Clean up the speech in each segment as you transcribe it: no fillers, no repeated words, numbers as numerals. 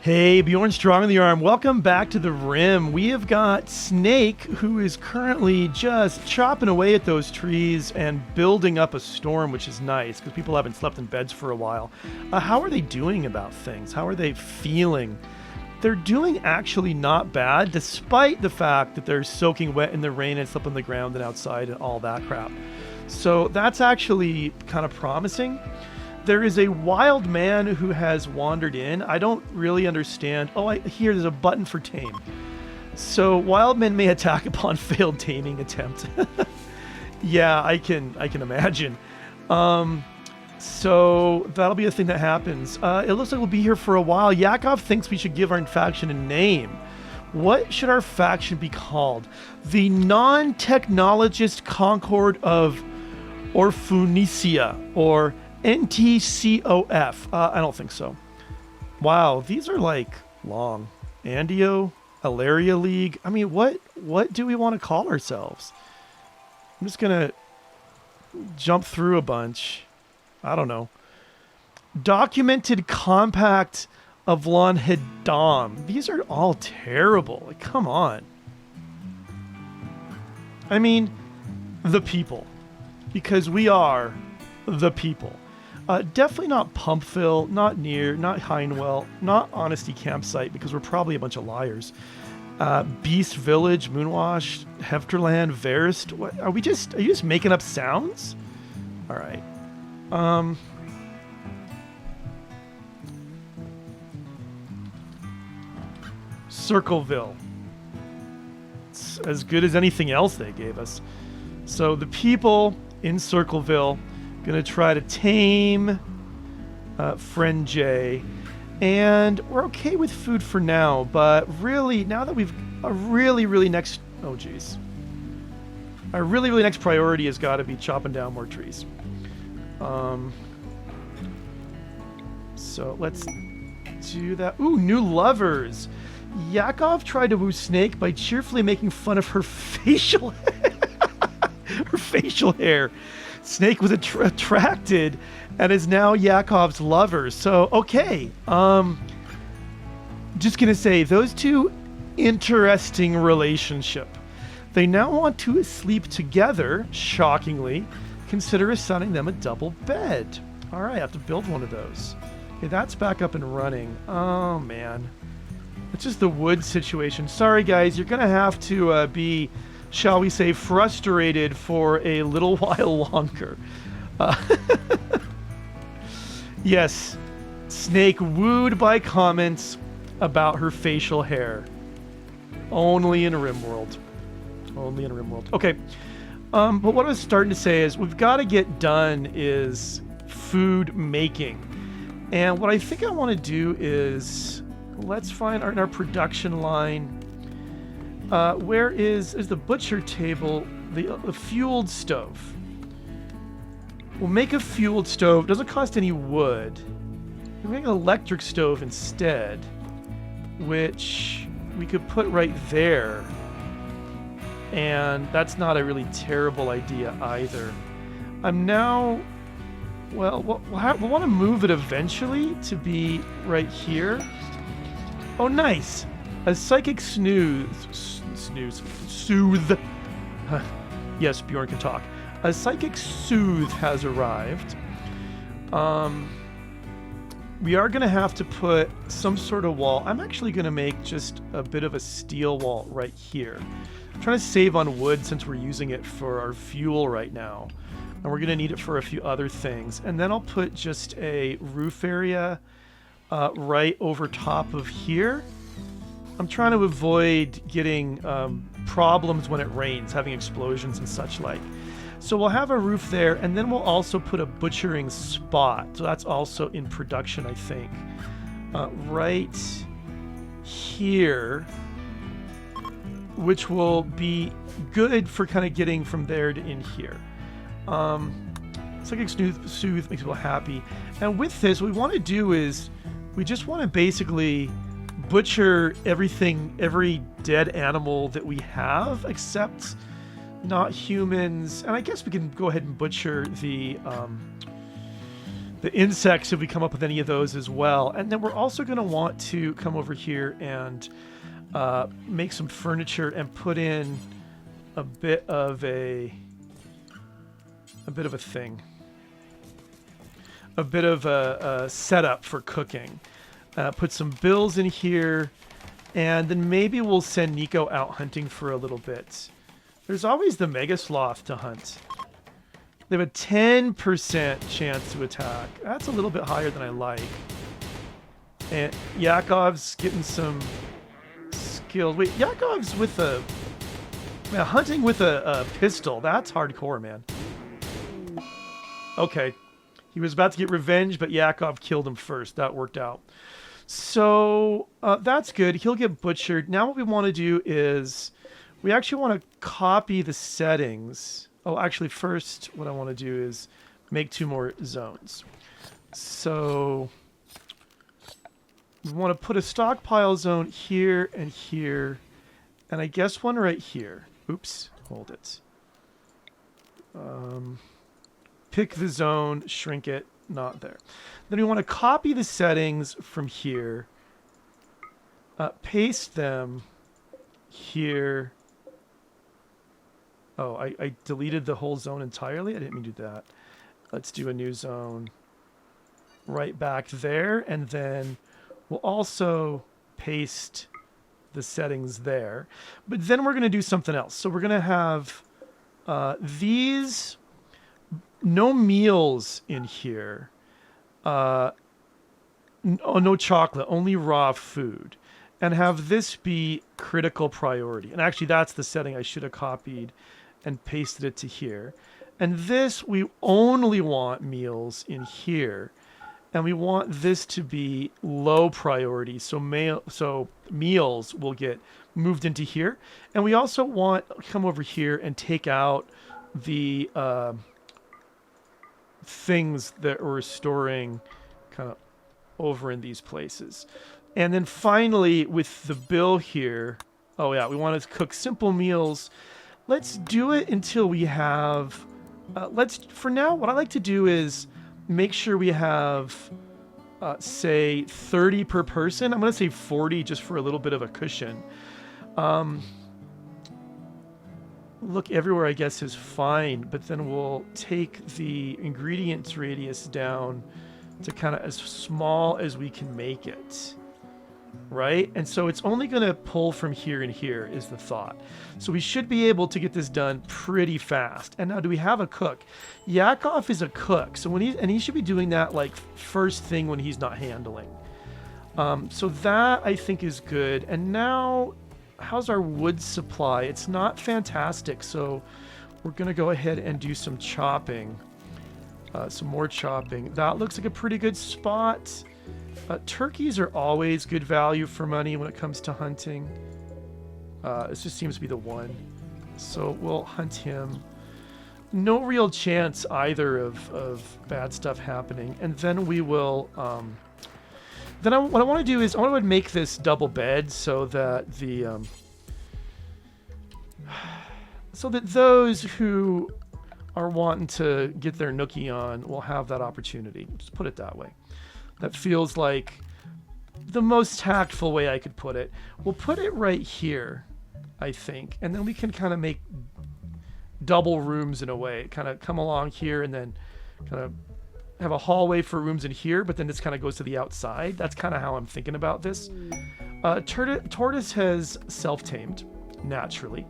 Hey, Bjorn, Strongndarm. Welcome back to the Rim. We have got Snake, who is currently just chopping away at those trees and building up a storm, which is nice because people haven't slept in beds for a while. How are they doing about things? How are they feeling? They're doing actually not bad, despite the fact that they're soaking wet in the rain and slept on the ground and outside and all that crap. So that's actually kind of promising. There is a wild man who has wandered in. I don't really understand. Oh, I hear there's a button for tame. So wild men may attack upon failed taming attempt. Yeah, I can imagine. So that'll be a thing that happens. It looks like we'll be here for a while. Yakov thinks we should give our faction a name. What should our faction be called? The Non-Technologist Concord of Orphunicia, or NTCOF. I don't think so. Wow, these are like long. Andio, Alaria League. I mean, what do we want to call ourselves? I'm just gonna jump through a bunch. I don't know. Documented Compact of Lon Hedam. These are all terrible. Like, come on. I mean, the people. Because we are the people. Definitely not Pumpville, not Near, not Heinwell, not Honesty Campsite, because we're probably a bunch of liars. Beast Village, Moonwash, Hefterland, Verist. What, are you just making up sounds? All right. Circleville. It's as good as anything else they gave us. So the people in Circleville gonna try to tame Friend J, and we're okay with food for now, but really now that we've a really next our really next priority has got to be chopping down more trees. So let's do that. Ooh, new lovers. Yakov tried to woo Snake by cheerfully making fun of her facial her facial hair. Snake was attracted and is now Yakov's lover. So, okay. Just gonna say, those two, interesting relationship. They now want to sleep together, shockingly. Consider assigning them a double bed. All right, I have to build one of those. Okay, that's back up and running. Oh, man. It's just the wood situation. Sorry, guys, you're gonna have to be, shall we say, frustrated for a little while longer. Yes, Snake wooed by comments about her facial hair. Only in RimWorld. Only in RimWorld. Okay, but what I was starting to say is we've got to get done is food making. And what I think I want to do is, let's find our production line. Where is the butcher table, the fueled stove? We'll make a fueled stove. Doesn't cost any wood. We'll make an electric stove instead, which we could put right there. And that's not a really terrible idea either. I'm now, well, we'll want to move it eventually to be right here. Oh, nice. A psychic soothe. Yes, Bjorn can talk. A psychic soothe has arrived. We are going to have to put some sort of wall. I'm actually going to make just a bit of a steel wall right here. I'm trying to save on wood since we're using it for our fuel right now. And we're going to need it for a few other things. And then I'll put just a roof area right over top of here. I'm trying to avoid getting problems when it rains, having explosions and such like. So we'll have a roof there, and then we'll also put a butchering spot. So that's also in production, I think. Right here, which will be good for kind of getting from there to in here. Psychic Soothe makes people happy. And with this, what we want to do is we just want to basically butcher everything, every dead animal that we have, except not humans. And I guess we can go ahead and butcher the the insects if we come up with any of those as well. And then we're also going to want to come over here and make some furniture and put in a bit of a thing. A bit of a setup for cooking. Put some bills in here, and then maybe we'll send Nico out hunting for a little bit. There's always the Mega Sloth to hunt. They have a 10% chance to attack. That's a little bit higher than I like. And Yakov's getting some skills. Wait, Yakov's with a... Man, hunting with a pistol. That's hardcore, man. Okay. He was about to get revenge, but Yakov killed him first. That worked out. So that's good. He'll get butchered. Now what we want to do is we actually want to copy the settings. Oh, actually, first what I want to do is make 2 more zones. So we want to put a stockpile zone here and here, and I guess one right here. Oops, hold it. Pick the zone, shrink it, not there. Then we want to copy the settings from here, paste them here. Oh, I deleted the whole zone entirely. I didn't mean to do that. Let's do a new zone right back there, and then we'll also paste the settings there. But then we're going to do something else. So we're going to have these... No meals in here. No chocolate, only raw food. And have this be critical priority. And actually, that's the setting I should have copied and pasted it to here. And this, we only want meals in here. And we want this to be low priority. So meals will get moved into here. And we also want come over here and take out the... things that we're storing kind of over in these places. And then finally with the bill here, oh yeah, we want to cook simple meals. Let's do it until we have for now what I like to do is make sure we have say 30 per person. I'm going to say 40 just for a little bit of a cushion. Look everywhere, I guess, is fine, but then we'll take the ingredients radius down to kind of as small as we can make it, right? And so it's only going to pull from here and here is the thought. So we should be able to get this done pretty fast. And now, do we have a cook? Yakov is a cook, so he should be doing that like first thing when he's not handling. So that I think is good. And now, how's our wood supply? It's not fantastic, so we're going to go ahead and do some chopping. Some more chopping. That looks like a pretty good spot. Turkeys are always good value for money when it comes to hunting. This just seems to be the one. So we'll hunt him. No real chance either of bad stuff happening. And then we will... what I want to do is I want to make this double bed so that those who are wanting to get their nookie on will have that opportunity. Just put it that way. That feels like the most tactful way I could put it. We'll put it right here, I think, and then we can kind of make double rooms in a way. Kind of come along here and then kind of have a hallway for rooms in here, but then this kind of goes to the outside. That's kind of how I'm thinking about this. Tortoise has self-tamed, naturally.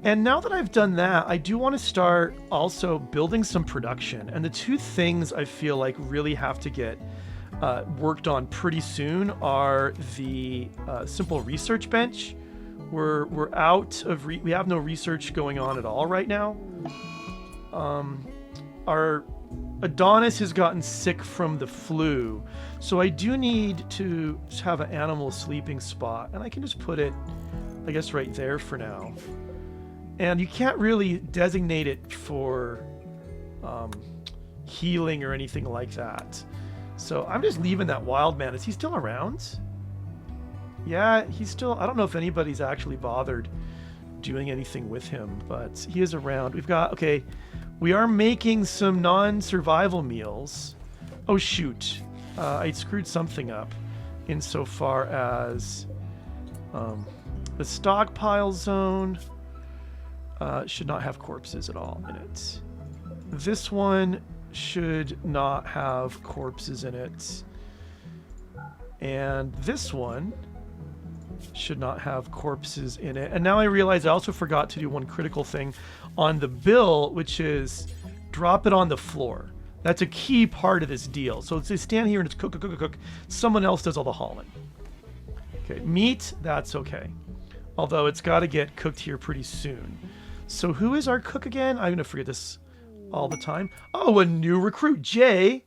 And now that I've done that, I do want to start also building some production. And the 2 things I feel like really have to get worked on pretty soon are the simple research bench. We're out of... we have no research going on at all right now. Our... Adonis has gotten sick from the flu, so I do need to have an animal sleeping spot, and I can just put it, I guess, right there for now. And you can't really designate it for healing or anything like that. So I'm just leaving that wild man. Is he still around? Yeah, he's still... I don't know if anybody's actually bothered doing anything with him, but he is around. We've got... Okay, We are making some non-survival meals. Oh, shoot. I screwed something up insofar as the stockpile zone should not have corpses at all in it. This one should not have corpses in it. And this one should not have corpses in it. And now I realize I also forgot to do one critical thing on the bill, which is drop it on the floor. That's a key part of this deal. So they stand here and it's cook, cook, cook, cook. Someone else does all the hauling. Okay, meat, that's okay. Although it's got to get cooked here pretty soon. So who is our cook again? I'm going to forget this all the time. Oh, a new recruit. Jay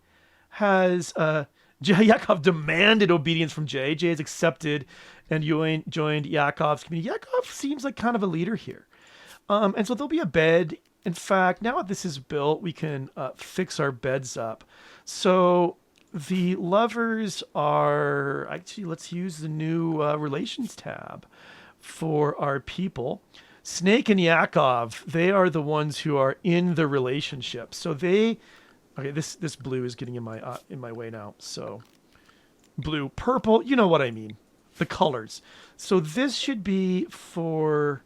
has... Yakov demanded obedience from Jay. Jay has accepted and joined Yakov's community. Yakov seems like kind of a leader here. And so there'll be a bed. In fact, now that this is built, we can fix our beds up. So the lovers are... Actually, let's use the new relations tab for our people. Snake and Yakov, they are the ones who are in the relationship. So they... Okay, this blue is getting in my way now. So blue, purple, you know what I mean. The colors. So this should be for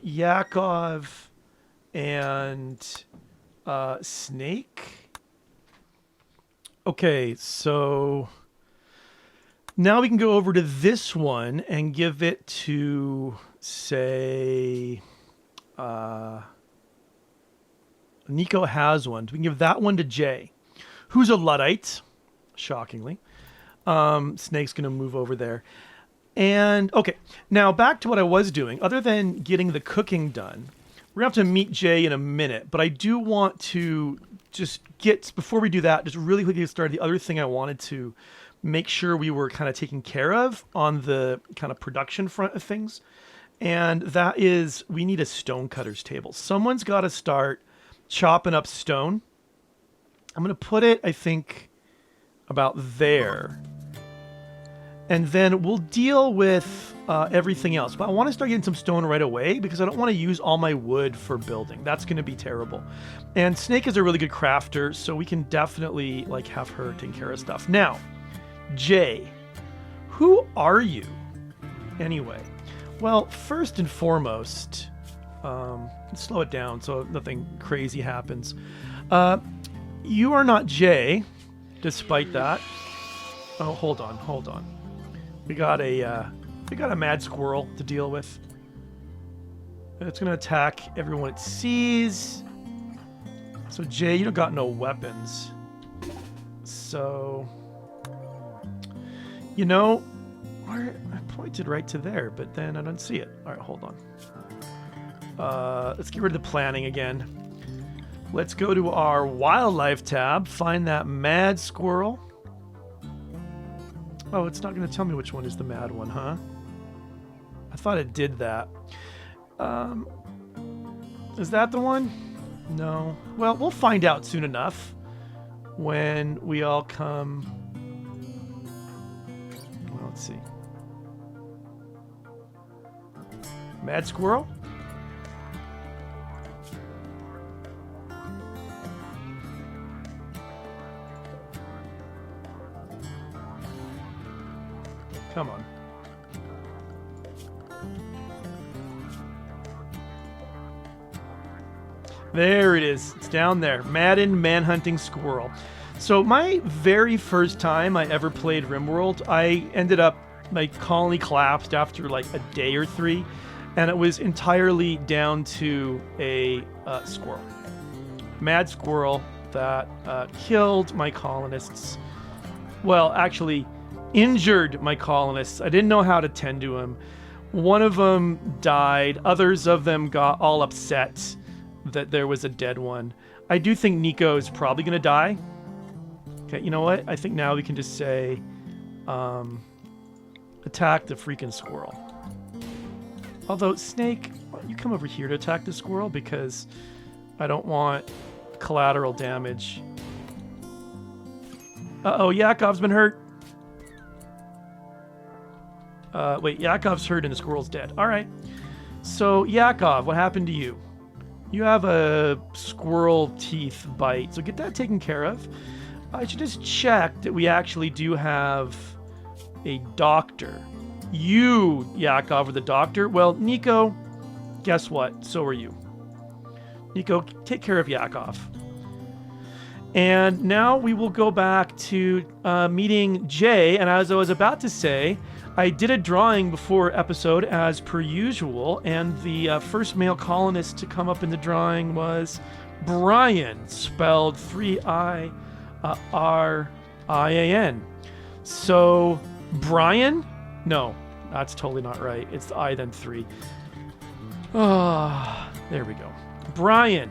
Yakov and Snake. Okay, so now we can go over to this one and give it to, say, Nico has one. We can give that one to Jay, who's a Luddite, shockingly. Snake's going to move over there. And, okay, now back to what I was doing. Other than getting the cooking done, we're going to have to meet Jay in a minute, but I do want to just get, before we do that, just really quickly get started. The other thing I wanted to make sure we were kind of taken care of on the kind of production front of things, and that is we need a stone cutter's table. Someone's got to start chopping up stone. I'm going to put it, I think, about there. And then we'll deal with everything else. But I want to start getting some stone right away because I don't want to use all my wood for building. That's going to be terrible. And Snake is a really good crafter, so we can definitely like have her taking care of stuff. Now, Jay, who are you anyway? Well, first and foremost... slow it down so nothing crazy happens. You are not Jay, despite that. Oh, hold on. We got a mad squirrel to deal with. It's gonna attack everyone it sees. So Jay, you don't got no weapons. So, you know, I pointed right to there, but then I don't see it. All right, hold on. Let's get rid of the planning again. Let's go to our wildlife tab, find that mad squirrel. Oh, it's not going to tell me which one is the mad one, huh? I thought it did that. Is that the one? No. Well, we'll find out soon enough when we all come. Well, let's see. Mad squirrel? Come on. There it is. It's down there. Madden Manhunting Squirrel. So my very first time I ever played RimWorld, I ended up, my colony collapsed after like a day or three, and it was entirely down to a squirrel. Mad squirrel that killed my colonists. Well, actually... injured my colonists. I didn't know how to tend to them. One of them died. Others of them got all upset that there was a dead one. I do think Nico is probably going to die. Okay, you know what? I think now we can just say, attack the freaking squirrel. Although, Snake, why don't you come over here to attack the squirrel? Because I don't want collateral damage. Uh-oh, Yakov's been hurt. Wait, Yakov's hurt and the squirrel's dead. All right. So, Yakov, what happened to you? You have a squirrel teeth bite, so get that taken care of. I should just check that we actually do have a doctor. You, Yakov, are the doctor? Well, Nico, guess what? So are you. Nico, take care of Yakov. And now we will go back to meeting Jay. And as I was about to say, I did a drawing before episode as per usual. And the first male colonist to come up in the drawing was Brian, spelled 3-I-R-I-A-N. So, Brian? No, that's totally not right. It's the I, then 3. Ah, there we go. Brian.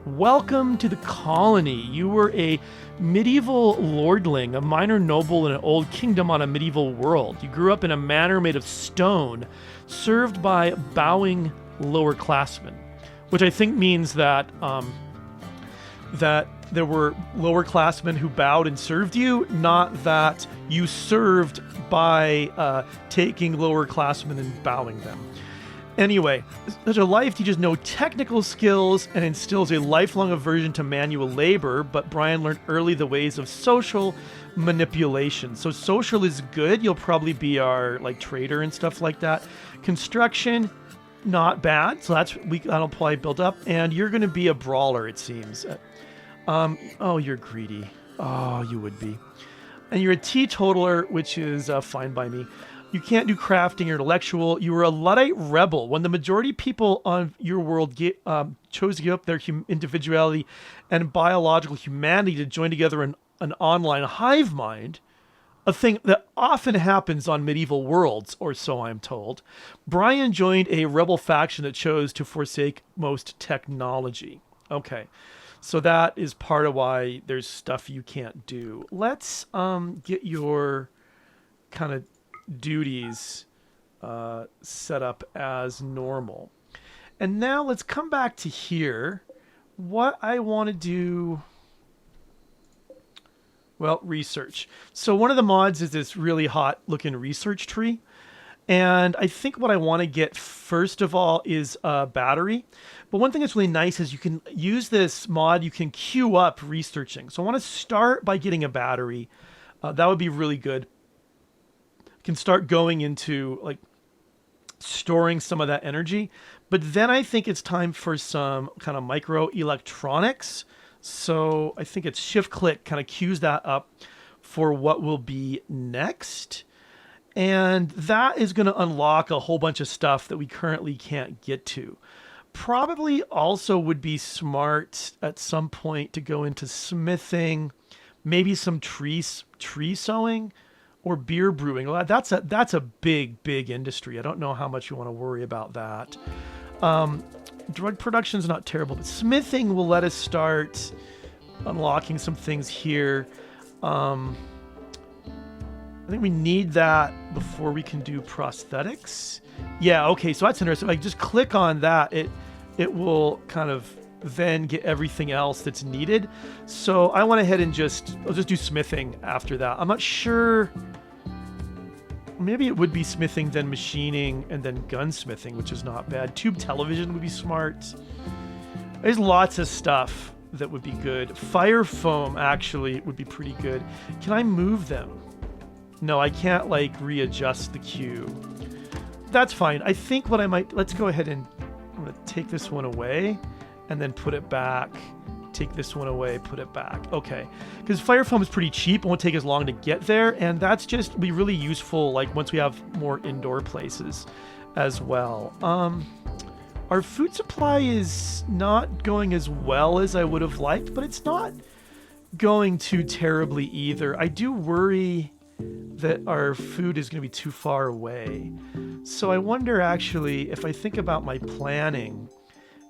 Welcome to the colony. You were a medieval lordling, a minor noble in an old kingdom on a medieval world. You grew up in a manor made of stone, served by bowing lower classmen, which I think means that that there were lower classmen who bowed and served you, not that you served by taking lower classmen and bowing them. Anyway, such a life teaches no technical skills and instills a lifelong aversion to manual labor, but Brian learned early the ways of social manipulation. So social is good. You'll probably be our trader and stuff like that. Construction, not bad. So that'll probably build up. And you're going to be a brawler, it seems. Oh, you're greedy. Oh, you would be. And you're a teetotaler, which is fine by me. You can't do crafting, you're intellectual. You were a Luddite rebel. When the majority of people on your world chose to give up their individuality and biological humanity to join together in an online hive mind, a thing that often happens on medieval worlds, or so I'm told, Brian joined a rebel faction that chose to forsake most technology. Okay, so that is part of why there's stuff you can't do. Let's get your kind of duties set up as normal. And now let's come back to here. What I want to do, well, research. So one of the mods is this really hot looking research tree. And I think what I want to get first of all is a battery. But one thing that's really nice is you can use this mod, you can queue up researching. So I want to start by getting a battery. That would be really good. Can start going into storing some of that energy, but then I think it's time for some kind of micro electronics. So I think it's shift click kind of queues that up for what will be next, and that is going to unlock a whole bunch of stuff that we currently can't get to. Probably also would be smart at some point to go into smithing, maybe some tree sewing. Or beer brewing. Well, that's a big industry. I don't know how much you want to worry about that. Drug production is not terrible, but smithing will let us start unlocking some things here. I think we need that before we can do prosthetics. Yeah, okay, so that's interesting. Just click on that. It will kind of then get everything else that's needed. So I went ahead and I'll just do smithing after that. I'm not sure. Maybe it would be smithing, then machining, and then gunsmithing, which is not bad. Tube television would be smart. There's lots of stuff that would be good. Fire foam actually would be pretty good. Can I move them? No, I can't readjust the queue. That's fine. I think what I might, let's go ahead and I'm gonna take this one away and then put it back. Take this one away, put it back. Okay, because fire foam is pretty cheap. It won't take as long to get there, and that's just be really useful once we have more indoor places as well. Our food supply is not going as well as I would have liked, but it's not going too terribly either. I do worry that our food is going to be too far away. So I wonder actually, if I think about my planning,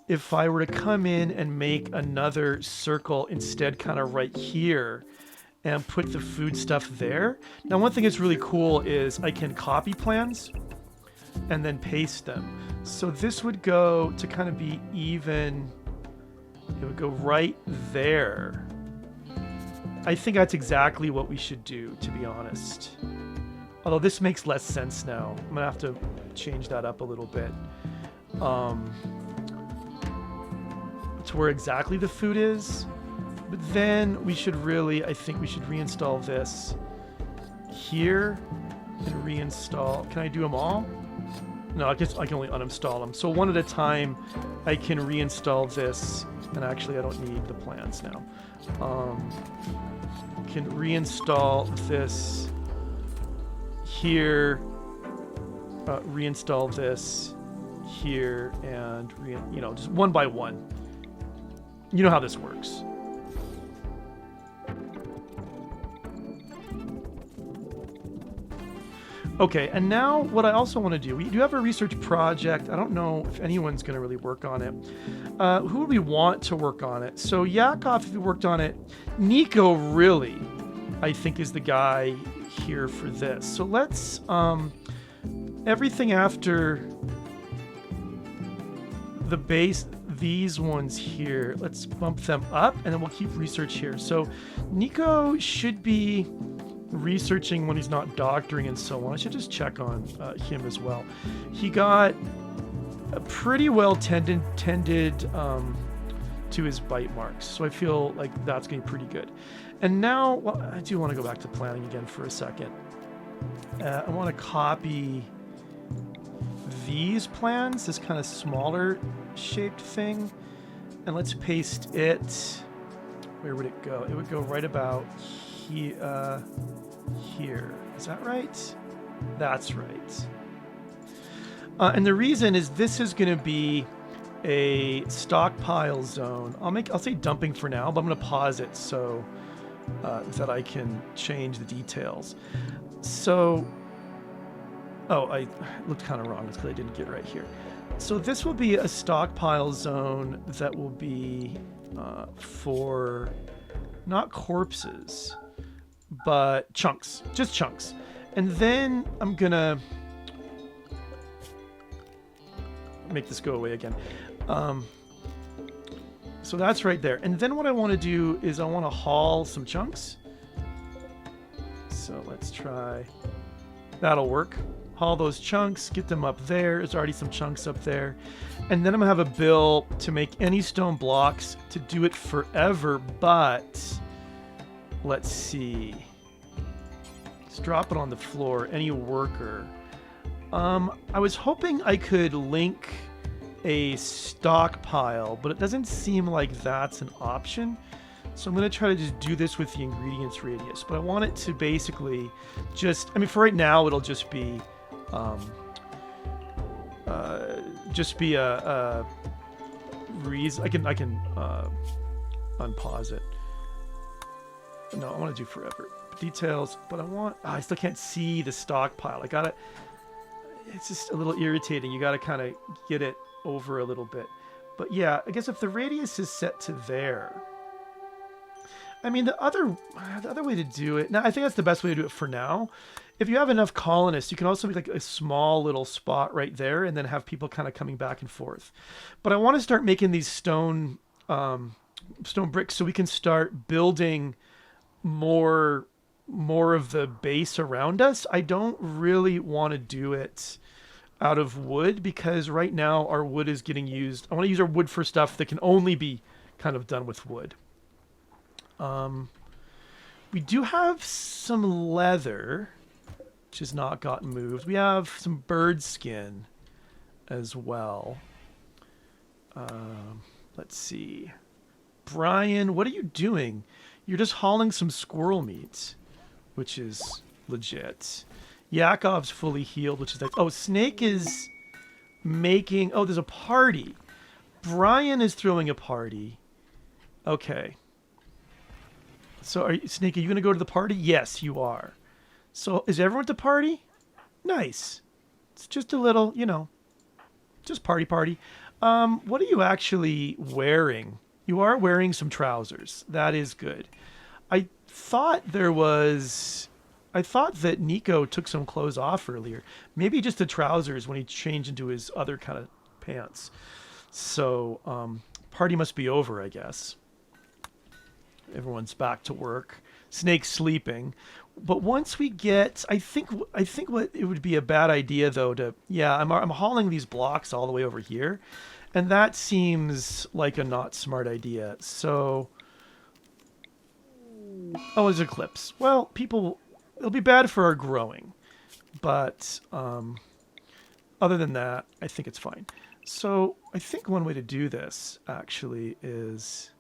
if I were to come in and make another circle instead kind of right here and put the food stuff there. Now, one thing that's really cool is I can copy plans and then paste them. So this would go to kind of be even, it would go right there. I think that's exactly what we should do, to be honest. Although this makes less sense now. I'm gonna have to change that up a little bit. to where exactly the food is. But then we should really, I think we should reinstall this here and reinstall. Can I do them all? No, I guess I can only uninstall them. So one at a time, I can reinstall this. And actually, I don't need the plans now. Can reinstall this here, reinstall this here, and you know, just one by one. You know how this works. Okay, and now what I also want to do, we do have a research project. I don't know if anyone's going to really work on it. Who would we want to work on it? So Yakov, if he worked on it. Nico, really, I think, is the guy here for this. So let's, everything after the base, these ones here, let's bump them up, and then we'll keep research here. So Nico should be researching when he's not doctoring and so on. I should just check on him as well. He got a pretty well tended to his bite marks, so I feel like that's going to be pretty good. And now, well, I do want to go back to planning again for a second. I want to copy these plans, this kind of smaller shaped thing, and let's paste it. Where would it go? It would go right about here. Is that right? That's right. And the reason is this is going to be a stockpile zone. I'll say dumping for now, but I'm going to pause it so that I can change the details. So, oh, I looked kind of wrong. That's because I didn't get it right here. So this will be a stockpile zone that will be for not corpses, but chunks, just chunks. And then I'm gonna make this go away again. So that's right there. And then what I want to do is I want to haul some chunks. So let's try, that'll work. Haul those chunks, get them up there. There's already some chunks up there. And then I'm gonna have a bill to make any stone blocks to do it forever, but let's see. Let's drop it on the floor, any worker. I was hoping I could link a stockpile, but it doesn't seem like that's an option. So I'm going to try to just do this with the ingredients radius, but I want it to basically just, I mean, for right now, it'll just be a reason. I can unpause it. No, I want to do forever details, but I still can't see the stockpile. It's just a little irritating. You got to kind of get it over a little bit. But yeah, I guess if the radius is set to there, I mean, the other way to do it, now I think that's the best way to do it for now. If you have enough colonists, you can also make like a small little spot right there and then have people kind of coming back and forth. But I want to start making these stone bricks so we can start building more of the base around us. I don't really want to do it out of wood because right now our wood is getting used. I want to use our wood for stuff that can only be kind of done with wood. We do have some leather, which has not gotten moved. We have some bird skin as well. Let's see. Brian, what are you doing? You're just hauling some squirrel meat, which is legit. Yakov's fully healed, which is like, oh, Snake is making, oh, there's a party. Brian is throwing a party. Okay. So, Snake, are you going to go to the party? Yes, you are. So, is everyone at the party? Nice. It's just a little, just party. What are you actually wearing? You are wearing some trousers. That is good. I thought that Nico took some clothes off earlier. Maybe just the trousers when he changed into his other kind of pants. So, party must be over, I guess. Everyone's back to work. Snake's sleeping. But once we get, I think what it would be a bad idea though I'm hauling these blocks all the way over here, And that seems like a not smart idea. So, oh, there's eclipse. Well, people, it'll be bad for our growing. But other than that, I think it's fine. So I think one way to do this, actually, is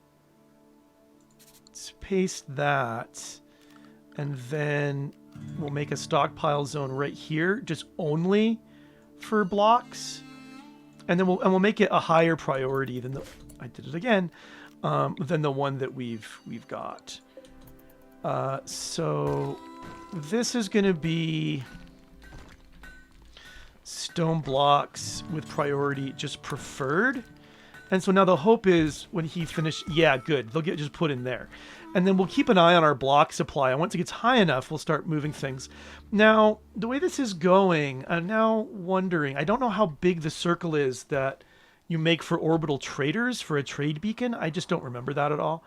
let's paste that. And then we'll make a stockpile zone right here, just only for blocks. And then we'll make it a higher priority than the, I did it again, than the one that we've got. So this is going to be stone blocks with priority just preferred. And so now the hope is when he finishes, yeah, good. They'll get just put in there. And then we'll keep an eye on our block supply. And once it gets high enough, we'll start moving things. Now, the way this is going, I'm now wondering, I don't know how big the circle is that you make for orbital traders for a trade beacon. I just don't remember that at all.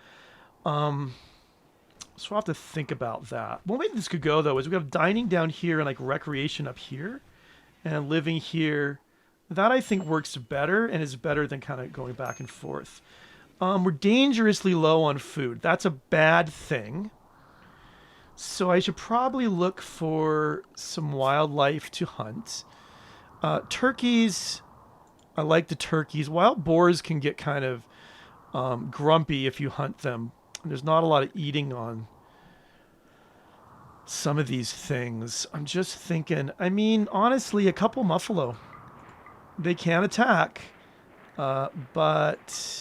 So we'll have to think about that. One way this could go, though, is we have dining down here and like recreation up here and living here. That I think works better and is better than kind of going back and forth. We're dangerously low on food. That's a bad thing. So I should probably look for some wildlife to hunt. Turkeys, I like the turkeys. Wild boars can get kind of grumpy if you hunt them. There's not a lot of eating on some of these things. I'm just thinking, I mean, honestly, a couple muffalo. They can attack, but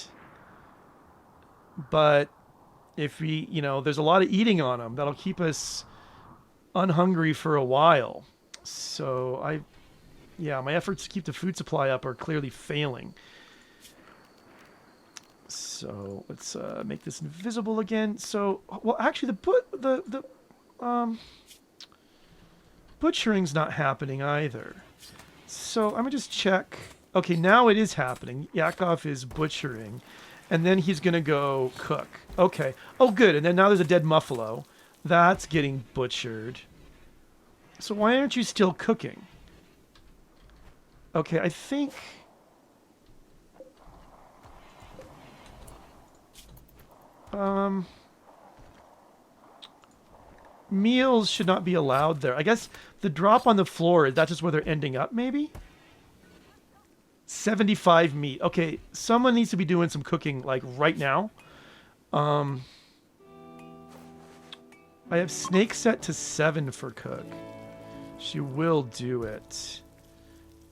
if we, you know, there's a lot of eating on them, that'll keep us unhungry for a while. So yeah, my efforts to keep the food supply up are clearly failing. So let's make this invisible again. So, well, actually, the butchering's not happening either. So I'm gonna just check. Okay, now it is happening. Yakov is butchering, and then he's gonna go cook. Okay. Oh, good. And then now there's a dead muffalo. That's getting butchered. So why aren't you still cooking? Okay, I think. Meals should not be allowed there. I guess the drop on the floor, is that just where they're ending up, maybe? 75 meat. Okay, someone needs to be doing some cooking, like, right now. I have Snake set to 7 for cook. She will do it.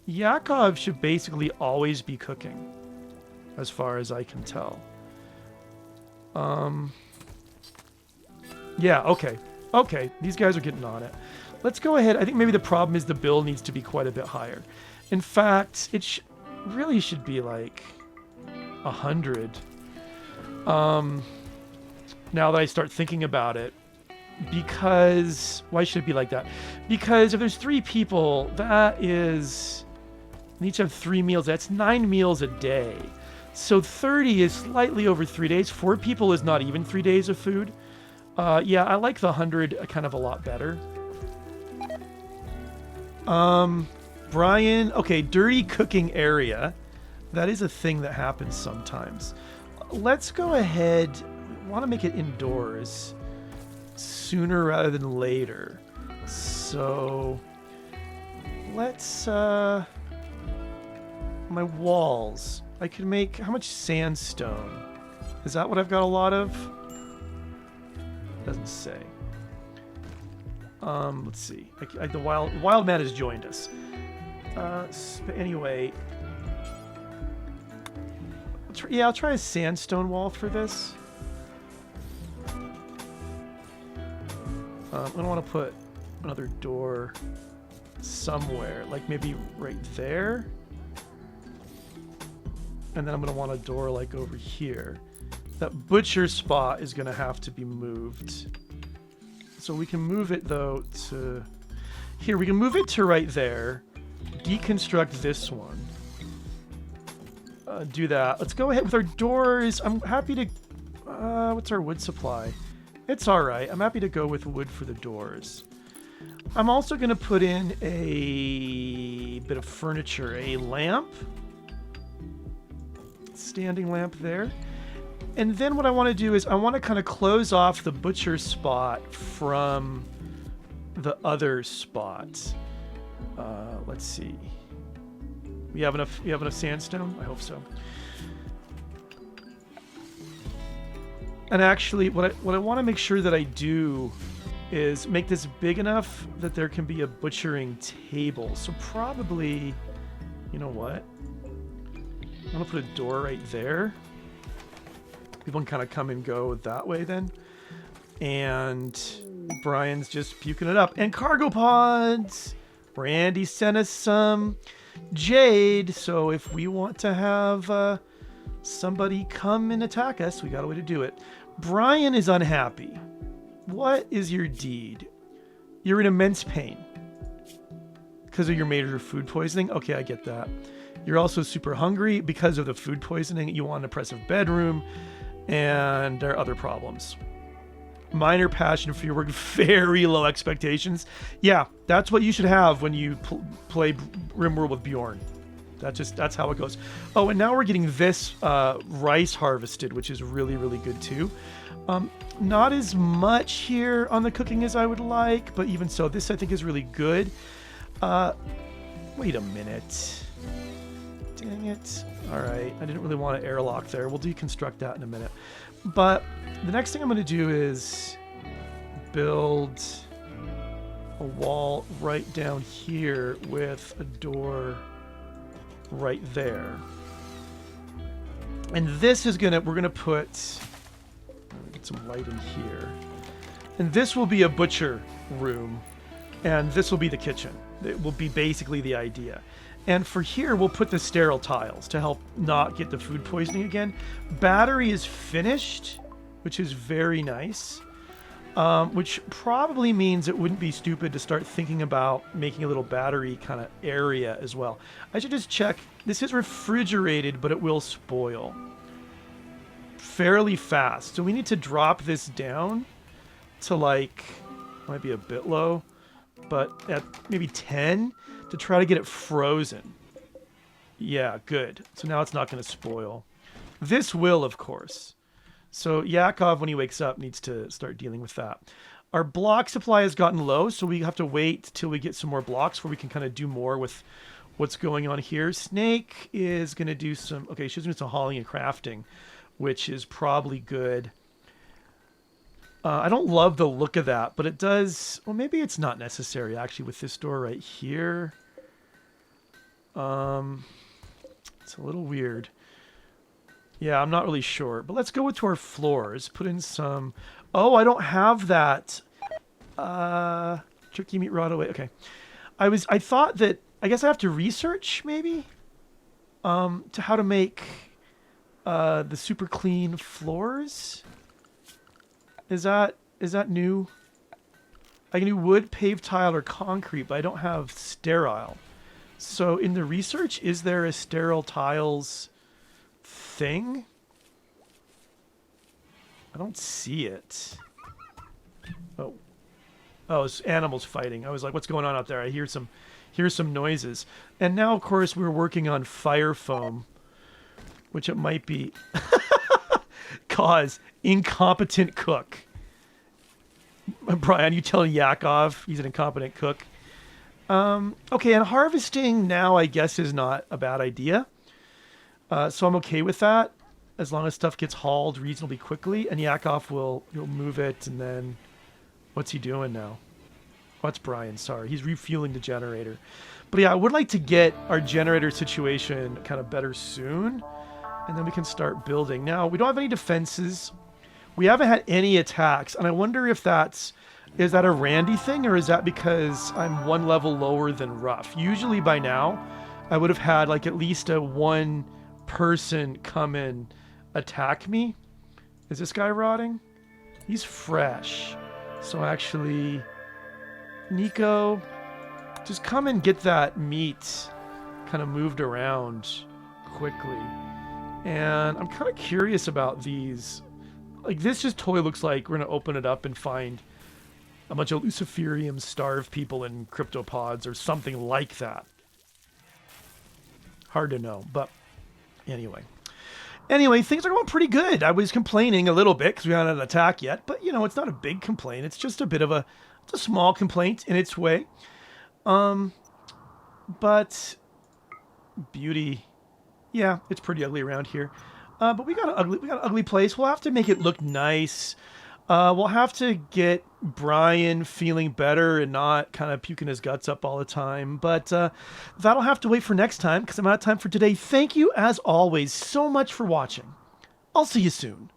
Yakov should basically always be cooking, as far as I can tell. Yeah, okay. Okay, these guys are getting on it. Let's go ahead. I think maybe the problem is the bill needs to be quite a bit higher. In fact, it really should be like 100. Now that I start thinking about it, because why should it be like that? Because if there's 3 people, that is, they each have 3 meals. That's 9 meals a day. So 30 is slightly over 3 days. 4 people is not even 3 days of food. Yeah, I like the 100 kind of a lot better. Brian, okay, dirty cooking area. That is a thing that happens sometimes. Let's go ahead. We want to make it indoors sooner rather than later. So let's, my walls. I could make, how much sandstone? Is that what I've got a lot of? Doesn't say. Let's see. The wild man has joined us. Anyway, I'll try a sandstone wall for this. I don't want to put another door somewhere, like maybe right there. And then I'm going to want a door like over here. That butcher spot is going to have to be moved. So we can move it, though, to... Here, we can move it to right there. Deconstruct this one. Do that. Let's go ahead with our doors. I'm happy to... what's our wood supply? It's all right. I'm happy to go with wood for the doors. I'm also going to put in a bit of furniture. A lamp. standing lamp there. And then what I want to do is I want to kind of close off the butcher spot from the other spot. Let's see. We have enough sandstone? I hope so. And actually, what I want to make sure that I do is make this big enough that there can be a butchering table. So probably, you know what? I'm going to put a door right there. People can kind of come and go that way then. And Brian's just puking it up. And cargo pods! Randy sent us some jade. So if we want to have somebody come and attack us, we got a way to do it. Brian is unhappy. What is your deed? You're in immense pain. Because of your major food poisoning? Okay, I get that. You're also super hungry because of the food poisoning. You want an oppressive bedroom. And there are other problems. Minor passion for your work, very low expectations. Yeah, that's what you should have when you play RimWorld with Bjorn. That's how it goes. Oh, and now we're getting this rice harvested, which is really, really good too. Not as much here on the cooking as I would like, but even so, this I think is really good. Wait a minute. Dang it. All right, I didn't really want to airlock there. We'll deconstruct that in a minute. But the next thing I'm going to do is build a wall right down here with a door right there. And this is we're gonna put, get some light in here. And this will be a butcher room. And this will be the kitchen. It will be basically the idea. And for here, we'll put the sterile tiles to help not get the food poisoning again. Battery is finished, which is very nice. Which probably means it wouldn't be stupid to start thinking about making a little battery kind of area as well. I should just check. This is refrigerated, but it will spoil fairly fast. So we need to drop this down to like, might be a bit low, but at maybe 10 to try to get it frozen. Yeah, good. So now it's not going to spoil. This will, of course. So Yakov, when he wakes up, needs to start dealing with that. Our block supply has gotten low, so we have to wait till we get some more blocks where we can kind of do more with what's going on here. Snake is going to do some... Okay, she's doing some hauling and crafting, which is probably good. I don't love the look of that, but it does... Well, maybe it's not necessary, actually, with this door right here. It's a little weird. Yeah, I'm not really sure. But let's go with our floors. Put in some... Oh, I don't have that. Turkey meat rot away. Okay. I thought that... I guess I have to research, maybe? To how to make the super clean floors? Is that new? I can do wood, paved tile, or concrete, but I don't have sterile. So in the research, is there a sterile tiles thing? I don't see it. Oh, it's animals fighting. I was like, what's going on out there? I hear some noises. And now, of course, we're working on fire foam, which it might be. Cause incompetent cook. Brian, you telling Yakov he's an incompetent cook? Okay, and harvesting now, I guess, is not a bad idea. So I'm okay with that, as long as stuff gets hauled reasonably quickly. And Yakov will move it, and then... What's he doing now? Oh, that's Brian, sorry. He's refueling the generator. But yeah, I would like to get our generator situation kind of better soon. And then we can start building. Now, we don't have any defenses. We haven't had any attacks. And I wonder if is that a Randy thing? Or is that because I'm one level lower than rough? Usually by now, I would have had like at least a one person come and attack me. Is this guy rotting? He's fresh. So actually, Nico, just come and get that meat kind of moved around quickly. And I'm kind of curious about these. Like, this just totally looks like we're going to open it up and find a bunch of Luciferium starved people in cryptopods or something like that. Hard to know, but anyway. Anyway, things are going pretty good. I was complaining a little bit because we haven't had an attack yet, but you know, it's not a big complaint. It's just a bit of it's a small complaint in its way. But beauty, yeah, it's pretty ugly around here. But we got an ugly place. We'll have to make it look nice. We'll have to get Brian feeling better and not kind of puking his guts up all the time. But that'll have to wait for next time because I'm out of time for today. Thank you, as always, so much for watching. I'll see you soon.